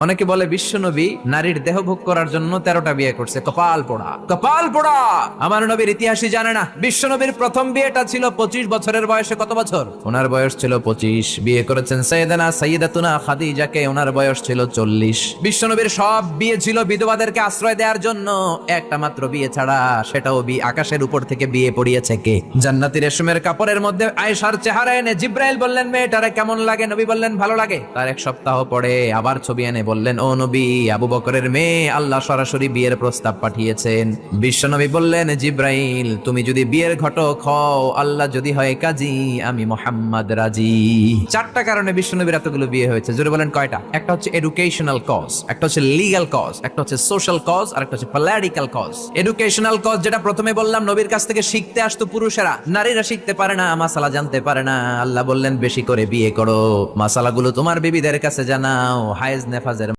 অনেকে বলে বিশ্বনবী নারীর দেহ ভোগ করার জন্য 13টা বিয়ে করছে। কপাল পোড়া, কপাল পোড়া। আমার নবীর ইতিহাসই জানে না। বিশ্বনবীর প্রথম বিয়েটা ছিল 25 বছরের বয়সে। কত বছর? ওনার বয়স ছিল 25। বিয়ে করেছেন সাইয়েদাতুনা খাদিজাকে, ওনার বয়স ছিল 40। বিশ্বনবীর সব বিয়ে ছিল বিধবাদেরকে আশ্রয় দেওয়ার জন্য। একটা মাত্র বিয়ে ছাড়া, সেটাও আকাশের উপর থেকে বিয়ে পড়িয়েছে কে? জান্নাতি রেশমের কাপড়ের মধ্যে আয়েশার চেহারা এনে জিব্রাইল বললেন, মেয়েটারে কেমন লাগে? নবী বললেন, ভালো লাগে। তার এক সপ্তাহ পরে আবার ছবি এনে বললেন, ও নবী, আবু বকরের মেয়ে, আল্লাহ সরাসরি বিয়ের প্রস্তাব পাঠিয়েছেন। বিশ্বনবী বললেন, জিব্রাইল, তুমি যদি বিয়ের ঘটক হও, আল্লাহ যদি হয় কাজী, আমি মুহাম্মদ রাজি। 4টা কারণে বিশ্বনবীর এতগুলো বিয়ে হয়েছে। জোরে বলেন কয়টা? একটা হচ্ছে এডুকেশনাল কজ, একটা হচ্ছে লিগ্যাল কজ, একটা হচ্ছে সোশ্যাল কজ, আর একটা হচ্ছে পলিটিক্যাল কজ। এডুকেশনাল কজ যেটা প্রথমে বললাম, নবীর কাছ থেকে শিখতে আসতো পুরুষেরা, নারীরা শিখতে পারে না, মাসালা জানতে পারে না। আল্লাহ বললেন, বেশি করে বিয়ে করো, মাসালাগুলো তোমার বিবিদের কাছে জানাও, হায়েজ নেফাজ